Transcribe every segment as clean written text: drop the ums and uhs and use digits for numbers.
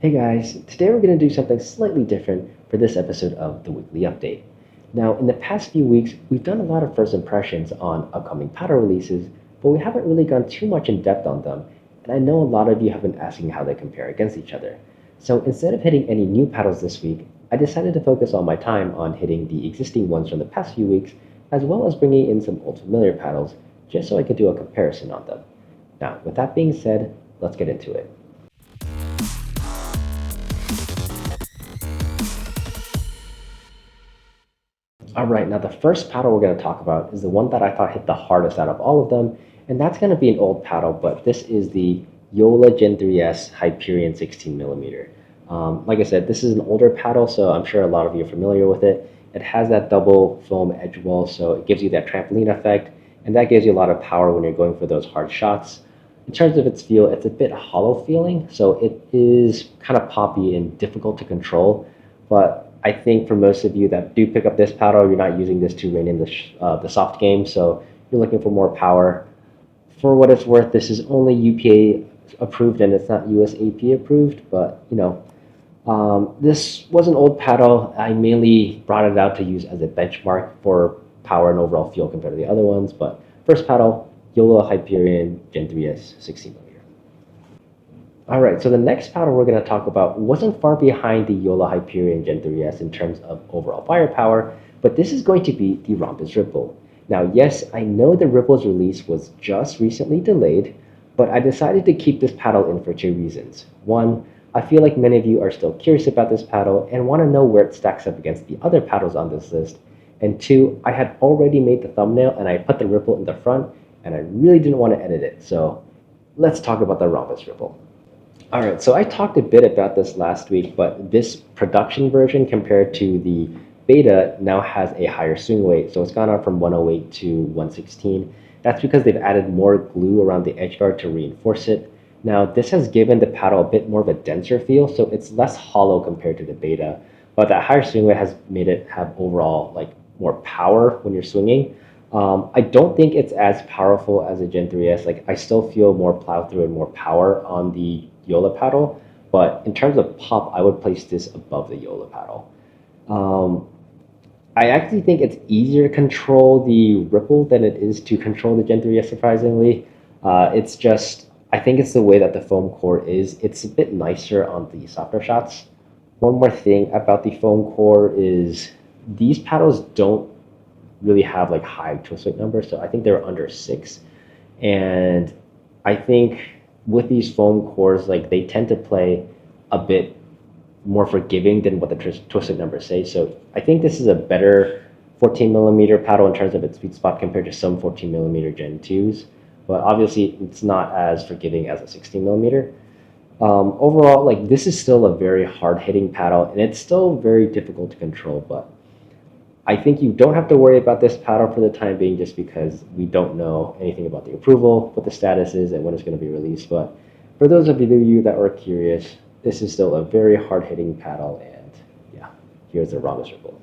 Hey guys, today we're going to do something slightly different for this episode of the Weekly Update. Now, in the past few weeks, we've done a lot of first impressions on upcoming paddle releases, but we haven't really gone too much in depth on them, and I know a lot of you have been asking how they compare against each other. So instead of hitting any new paddles this week, I decided to focus all my time on hitting the existing ones from the past few weeks, as well as bringing in some old familiar paddles, just so I could do a comparison on them. Now, with that being said, let's get into it. Alright, now the first paddle we're going to talk about is the one that I thought hit the hardest out of all of them, and that's going to be an old paddle, but this is the Joola Gen3s Hyperion 16mm. Like I said, this is an older paddle, so I'm sure a lot of you are familiar with it. It has that double foam edge wall, so it gives you that trampoline effect, and that gives you a lot of power when you're going for those hard shots. In terms of its feel, it's a bit hollow feeling, so it is kind of poppy and difficult to control, but I think for most of you that do pick up this paddle, you're not using this to rein in the soft game, so you're looking for more power. For what it's worth, this is only UPA approved and it's not USAP approved, but this was an old paddle. I mainly brought it out to use as a benchmark for power and overall feel compared to the other ones, but first paddle, Joola Hyperion Gen3s 16mm. Alright, so the next paddle we're going to talk about wasn't far behind the Joola Hyperion Gen3s in terms of overall firepower, but this is going to be the Ronbus Ripple. Now, yes, I know the Ripple's release was just recently delayed, but I decided to keep this paddle in for two reasons. One, I feel like many of you are still curious about this paddle and want to know where it stacks up against the other paddles on this list. And two, I had already made the thumbnail and I put the Ripple in the front, and I really didn't want to edit it. So let's talk about the Ronbus Ripple. Alright, so I talked a bit about this last week, but this production version compared to the beta now has a higher swing weight. So it's gone up from 108 to 116. That's because they've added more glue around the edge guard to reinforce it. Now, this has given the paddle a bit more of a denser feel, so it's less hollow compared to the beta. But that higher swing weight has made it have overall more power when you're swinging. I don't think it's as powerful as a Gen3s. I still feel more plow through and more power on the Joola paddle, but in terms of pop, I would place this above the Joola paddle. I actually think it's easier to control the Ripple than it is to control the Gen3s, surprisingly. It's just, I think it's the way that the foam core is. It's a bit nicer on the softer shots. One more thing about the foam core is these paddles don't really have high twist weight numbers, so I think they're under 6. And I think with these foam cores, they tend to play a bit more forgiving than what the twist weight numbers say. So I think this is a better 14mm paddle in terms of its sweet spot compared to some 14mm Gen 2s, but obviously it's not as forgiving as a 16mm. Overall, this is still a very hard-hitting paddle, and it's still very difficult to control, but I think you don't have to worry about this paddle for the time being just because we don't know anything about the approval, what the status is, and when it's going to be released. But for those of you that are curious, this is still a very hard-hitting paddle, and yeah, here's the Ronbus Ripple.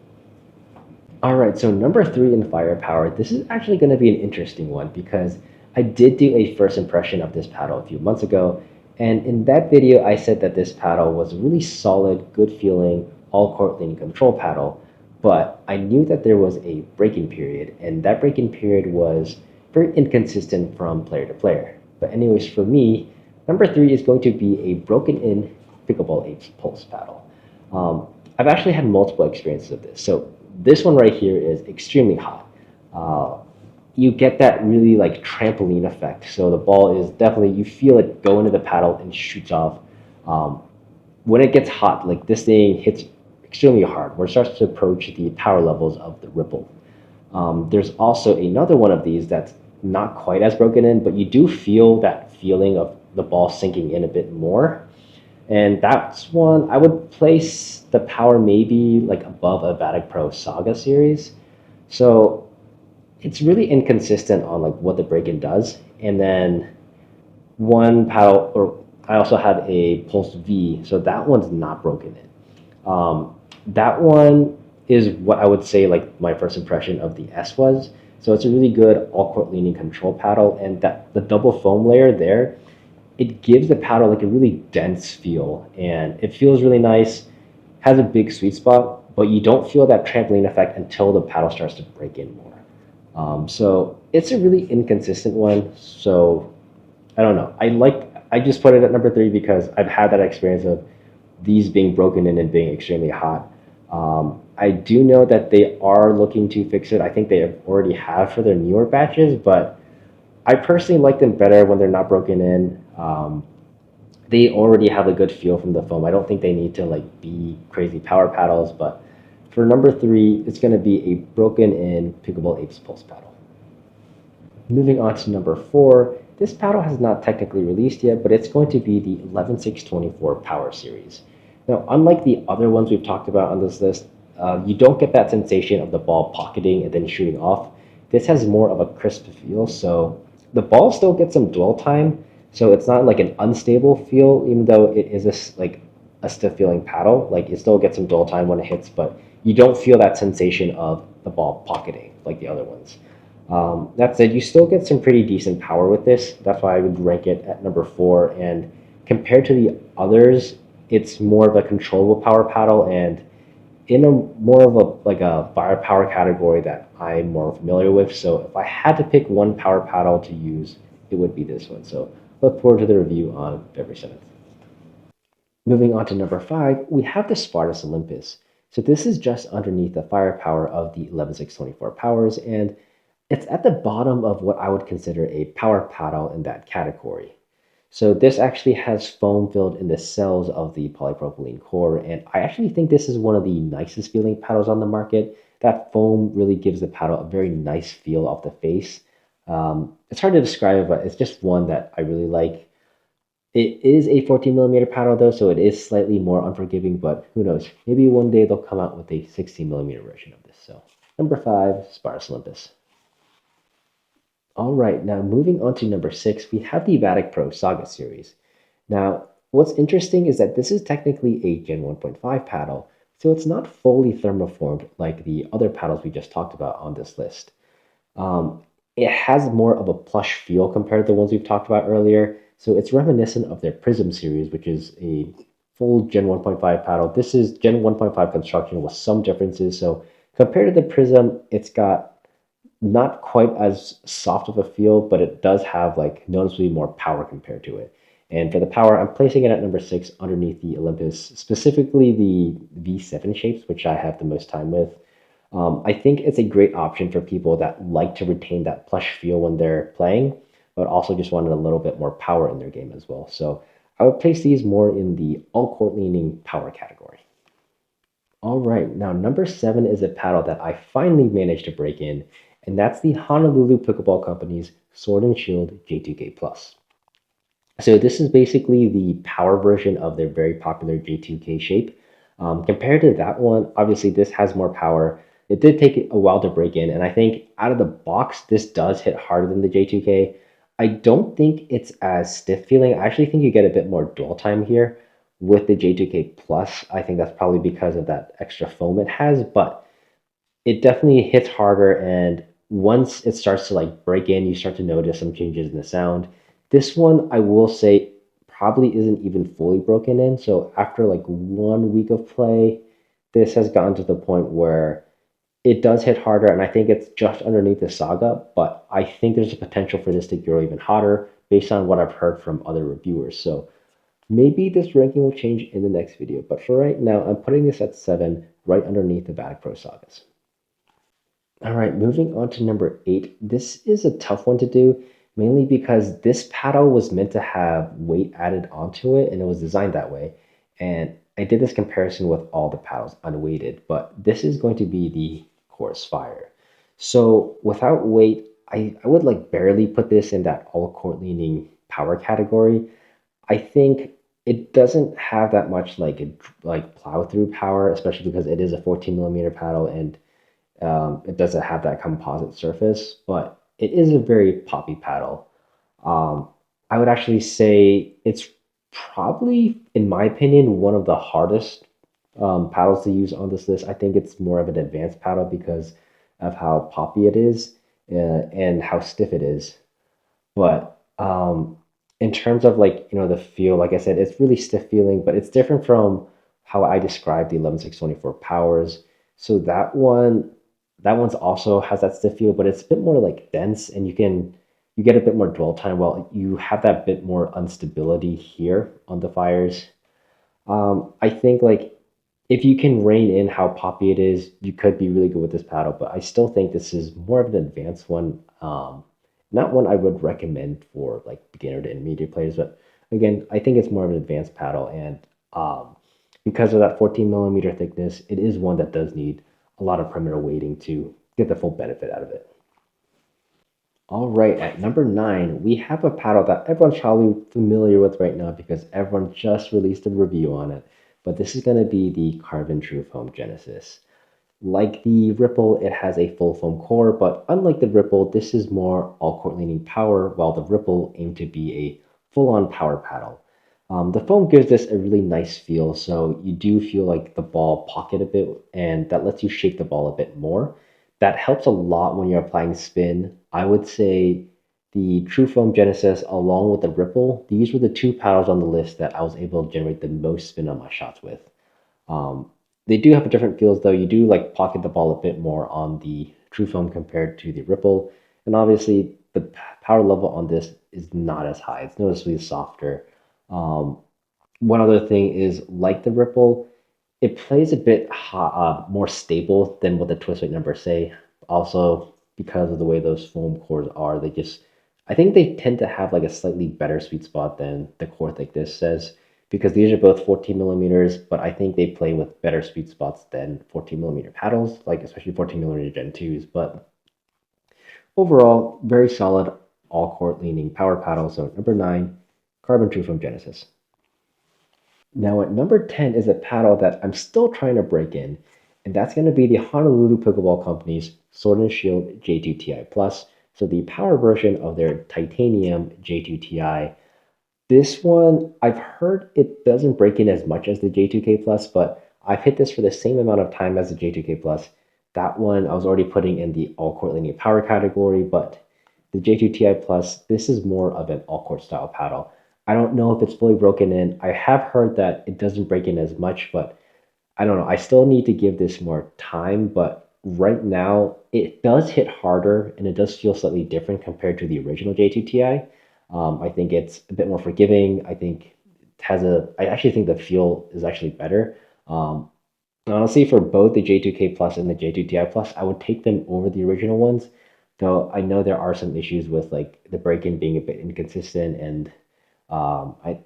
Alright, so number 3 in firepower, this is actually going to be an interesting one because I did do a first impression of this paddle a few months ago, and in that video I said that this paddle was a really solid, good feeling, all-court leaning control paddle. But I knew that there was a break-in period, and that break-in period was very inconsistent from player to player. But anyways, for me, number 3 is going to be a broken-in Pickleball Apes Pulse paddle. I've actually had multiple experiences of this. So this one right here is extremely hot. You get that really trampoline effect. So the ball is definitely, you feel it go into the paddle and shoots off. When it gets hot, this thing hits extremely hard, where it starts to approach the power levels of the Ripple. There's also another one of these that's not quite as broken in, but you do feel that feeling of the ball sinking in a bit more. And that's one I would place the power maybe above a Vatic Pro Saga series. So it's really inconsistent on what the break-in does. And then one paddle, or I also have a Pulse V, so that one's not broken in. That one is what I would say my first impression of the S was. So it's a really good all-court leaning control paddle, and that the double foam layer there it gives the paddle like a really dense feel, and it feels really nice, has a big sweet spot, but you don't feel that trampoline effect until the paddle starts to break in more. So it's a really inconsistent one. So I don't know. I just put it at number three because I've had that experience of these being broken in and being extremely hot. I do know that they are looking to fix it. I think they already have for their newer batches, but I personally like them better when they're not broken in. They already have a good feel from the foam. I don't think they need to like be crazy power paddles, but for number three, it's going to be a broken in Pickleball Apes Pulse paddle. Moving on to number four, this paddle has not technically released yet, but it's going to be the 11624 Power Series. Now, unlike the other ones we've talked about on this list, you don't get that sensation of the ball pocketing and then shooting off. This has more of a crisp feel, so the ball still gets some dwell time, so it's not like an unstable feel, even though it is like a stiff feeling paddle. Like it still gets some dwell time when it hits, but you don't feel that sensation of the ball pocketing like the other ones. That said, you still get some pretty decent power with this. That's why I would rank it at number four. And compared to the others, it's more of a controllable power paddle and in a more of a like a firepower category that I'm more familiar with. So if I had to pick one power paddle to use, it would be this one. So look forward to the review on February 7th. Moving on to number five, we have the Spartus Olympus. So this is just underneath the firepower of the 11624 powers, and it's at the bottom of what I would consider a power paddle in that category. So this actually has foam filled in the cells of the polypropylene core, and I actually think this is one of the nicest feeling paddles on the market. That foam really gives the paddle a very nice feel off the face. It's hard to describe, but it's just one that I really like. It is a 14 millimeter paddle though, so it is slightly more unforgiving, but who knows? Maybe one day they'll come out with a 16 millimeter version of this. So number five, Spartus Olympus. All right, now moving on to number six, we have the Vatic Pro Saga series. Now, what's interesting is that this is technically a Gen 1.5 paddle, so it's not fully thermoformed like the other paddles we just talked about on this list. It has more of a plush feel compared to the ones we've talked about earlier, so it's reminiscent of their Prism series, which is a full Gen 1.5 paddle. This is Gen 1.5 construction with some differences, so compared to the Prism, it's got not quite as soft of a feel, but it does have like noticeably more power compared to it. And for the power, I'm placing it at number six underneath the Olympus, specifically the V7 shapes, which I have the most time with. I think it's a great option for people that like to retain that plush feel when they're playing, but also just wanted a little bit more power in their game as well. So I would place these more in the all court leaning power category. All right, now number seven is a paddle that I finally managed to break in, and that's the Honolulu Pickleball Company's Sword and Shield J2K Plus. So this is basically the power version of their very popular J2K shape. Compared to that one, obviously this has more power. It did take a while to break in, and I think out of the box, this does hit harder than the J2K. I don't think it's as stiff feeling. I actually think you get a bit more dwell time here with the J2K Plus. I think that's probably because of that extra foam it has, but it definitely hits harder, and once it starts to like break in, you start to notice some changes in the sound. This one, I will say, probably isn't even fully broken in. So after like 1 week of play, this has gotten to the point where it does hit harder, and I think it's just underneath the Saga, but I think there's a potential for this to grow even hotter based on what I've heard from other reviewers. So maybe this ranking will change in the next video, but for right now, I'm putting this at seven, right underneath the Vatic Pro Sagas. All right, moving on to number eight. This is a tough one to do, mainly because this paddle was meant to have weight added onto it, and it was designed that way. And I did this comparison with all the paddles unweighted, but this is going to be the Chorus Fire. So without weight, I would like barely put this in that all court leaning power category. I think it doesn't have that much like plow through power, especially because it is a 14 millimeter paddle and it doesn't have that composite surface, but it is a very poppy paddle. Um, I would actually say it's probably, in my opinion, one of the hardest paddles to use on this list. I think it's more of an advanced paddle because of how poppy it is and how stiff it is. But in terms of like, the feel, like I said, it's really stiff feeling, but it's different from how I described the 11624 powers. So that one's also has that stiff feel, but it's a bit more like dense, and you get a bit more dwell time. While you have that bit more instability here on the fires. I think like if you can rein in how poppy it is, you could be really good with this paddle. But I still think this is more of an advanced one. Not one I would recommend for like beginner to intermediate players, but again, I think it's more of an advanced paddle, and because of that 14 millimeter thickness, it is one that does need a lot of perimeter weighting to get the full benefit out of it. All right, at number 9, we have a paddle that everyone's probably familiar with right now because everyone just released a review on it. But this is going to be the Carbon TruFoam Genesis. Like the Ripple, it has a full foam core, but unlike the Ripple, this is more all-court leaning power, while the Ripple aimed to be a full-on power paddle. The foam gives this a really nice feel, so you do feel like the ball pocket a bit, and that lets you shake the ball a bit more. That helps a lot when you're applying spin. I would say the TruFoam Genesis, along with the Ripple, these were the two paddles on the list that I was able to generate the most spin on my shots with. Um, they do have different feels though. You do like pocket the ball a bit more on the TruFoam compared to the Ripple, and obviously the power level on this is not as high. It's noticeably softer. Um, One other thing is like the Ripple, it plays a bit more stable than what the twist weight numbers say. Also, because of the way those foam cores are, I think they tend to have like a slightly better sweet spot than the core thickness says. Because these are both 14 millimeters, but I think they play with better sweet spots than 14 millimeter paddles, like especially 14 millimeter Gen 2s. But overall, very solid all court leaning power paddle. So number 9, Carbon True from Genesis. Now at number 10 is a paddle that I'm still trying to break in, and that's going to be the Honolulu Pickleball Company's Sword and Shield J2TI Plus. So the power version of their titanium J2TI. This one, I've heard it doesn't break in as much as the J2K Plus, but I've hit this for the same amount of time as the J2K Plus. That one I was already putting in the all court linear power category, but the J2TI Plus, this is more of an all court style paddle. I don't know if it's fully broken in. I have heard that it doesn't break in as much, but I don't know. I still need to give this more time, but right now it does hit harder and it does feel slightly different compared to the original J2TI. I think it's a bit more forgiving. I actually think the feel is actually better. Um, Honestly, for both the J2K Plus and the J2TI Plus, I would take them over the original ones. Though I know there are some issues with like the break-in being a bit inconsistent, and um, I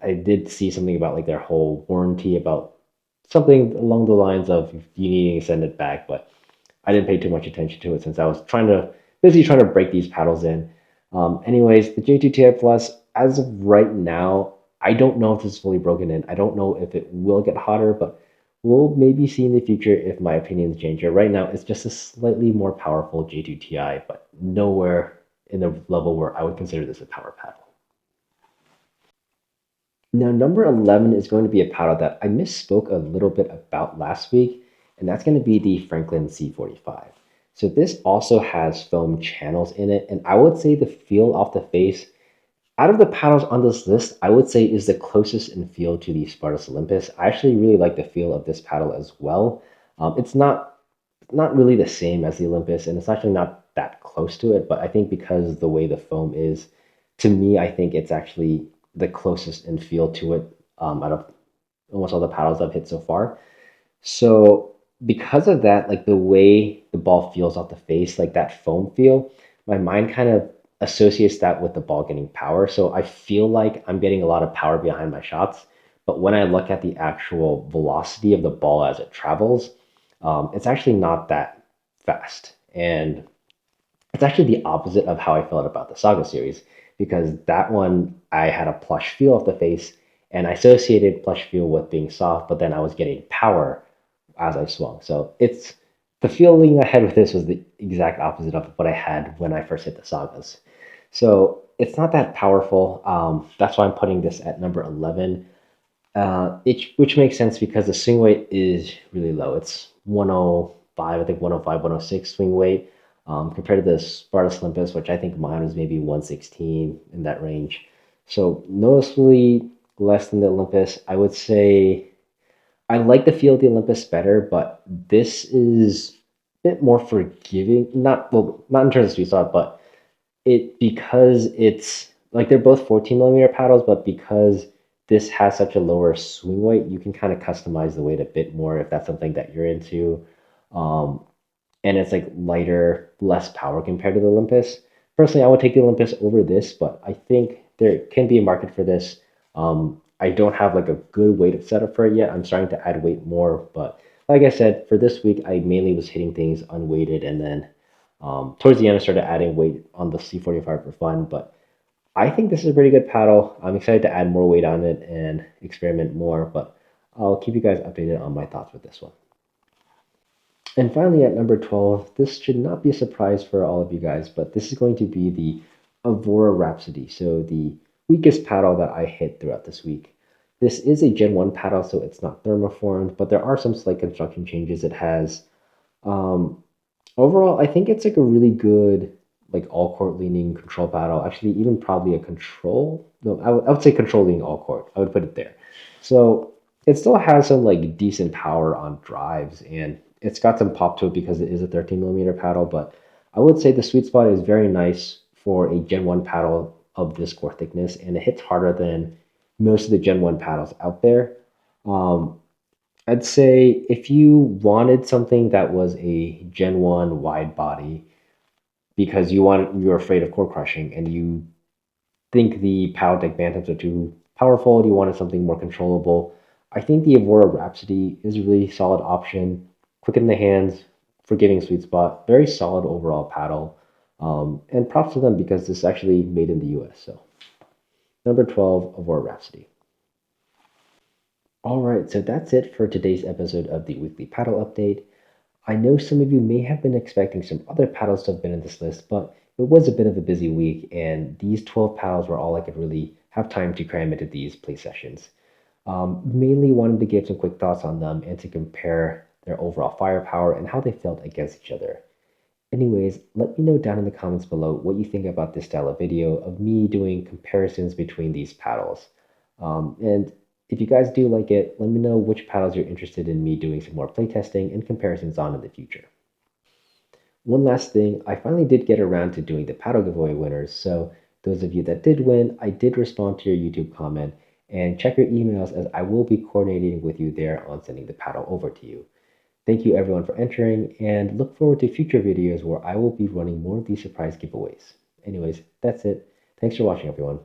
I did see something about like their whole warranty about something along the lines of you needing to send it back, but I didn't pay too much attention to it since I was busy trying to break these paddles in. Anyways, the J2TI Plus, as of right now, I don't know if this is fully broken in. I don't know if it will get hotter, but we'll maybe see in the future if my opinions change. Right now, it's just a slightly more powerful J2TI, but nowhere in the level where I would consider this a power paddle. Now, number 11 is going to be a paddle that I misspoke a little bit about last week, and that's going to be the Franklin C45. So this also has foam channels in it, and I would say the feel off the face, out of the paddles on this list, I would say is the closest in feel to the Spartus Olympus. I actually really like the feel of this paddle as well. It's not really the same as the Olympus, and it's actually not that close to it. But I think because the way the foam is, to me, I think it's actually the closest in feel to it out of almost all the paddles I've hit so far. So because of that, like the way the ball feels off the face, like that foam feel, my mind kind of associates that with the ball getting power. So I feel like I'm getting a lot of power behind my shots. But when I look at the actual velocity of the ball as it travels, it's actually not that fast. And it's actually the opposite of how I felt about the Saga series, because that one I had a plush feel of the face, and I associated plush feel with being soft, but then I was getting power as I swung. So it's the feeling I had with this was the exact opposite of what I had when I first hit the Sagas. So it's not that powerful. That's why I'm putting this at number 11. Which makes sense because the swing weight is really low. It's 105, I think 105, 106 swing weight. compared to the Spartus Olympus, which I think mine was maybe 116 in that range. So noticeably less than the Olympus. I would say I like the feel of the Olympus better, but this is a bit more forgiving. Not in terms of sweet spot, but because it's like they're both 14 millimeter paddles, but because this has such a lower swing weight, you can kind of customize the weight a bit more if that's something that you're into. Um, and it's like lighter, less power compared to the Olympus. Personally, I would take the Olympus over this, but I think there can be a market for this. I don't have like a good weight setup for it yet. I'm starting to add weight more, but like I said, for this week, I mainly was hitting things unweighted, and then towards the end, I started adding weight on the C45 for fun. But I think this is a pretty good paddle. I'm excited to add more weight on it and experiment more, but I'll keep you guys updated on my thoughts with this one. And finally, at number 12, this should not be a surprise for all of you guys, but this is going to be the Avoura Rhapsody. So the weakest paddle that I hit throughout this week. This is a Gen 1 paddle, so it's not thermoformed, but there are some slight construction changes it has. Um, Overall, I think it's like a really good, like all court leaning control paddle. Actually, even probably a control. No, I would say control leaning all court. I would put it there. So it still has some like decent power on drives, and it's got some pop to it because it is a 13 millimeter paddle. But I would say the sweet spot is very nice for a Gen 1 paddle of this core thickness, and it hits harder than most of the Gen 1 paddles out there. Um, I'd say if you wanted something that was a Gen 1 wide body because you're afraid of core crushing and you think the Power Deck Bantams are too powerful and you wanted something more controllable, I think the Avoura Rhapsody is a really solid option. Quick in the hands, forgiving sweet spot, very solid overall paddle. And props to them because this is actually made in the US. So number 12, Avoura Rhapsody. All right, so that's it for today's episode of the Weekly Paddle Update. I know some of you may have been expecting some other paddles to have been in this list, but it was a bit of a busy week, and these 12 paddles were all I could really have time to cram into these play sessions. Mainly wanted to give some quick thoughts on them and to compare their overall firepower and how they felt against each other. Anyways, let me know down in the comments below what you think about this style of video of me doing comparisons between these paddles. And if you guys do like it, let me know which paddles you're interested in me doing some more playtesting and comparisons on in the future. One last thing, I finally did get around to doing the paddle giveaway winners, so those of you that did win, I did respond to your YouTube comment, and check your emails as I will be coordinating with you there on sending the paddle over to you. Thank you everyone for entering, and look forward to future videos where I will be running more of these surprise giveaways. Anyways, that's it. Thanks for watching everyone.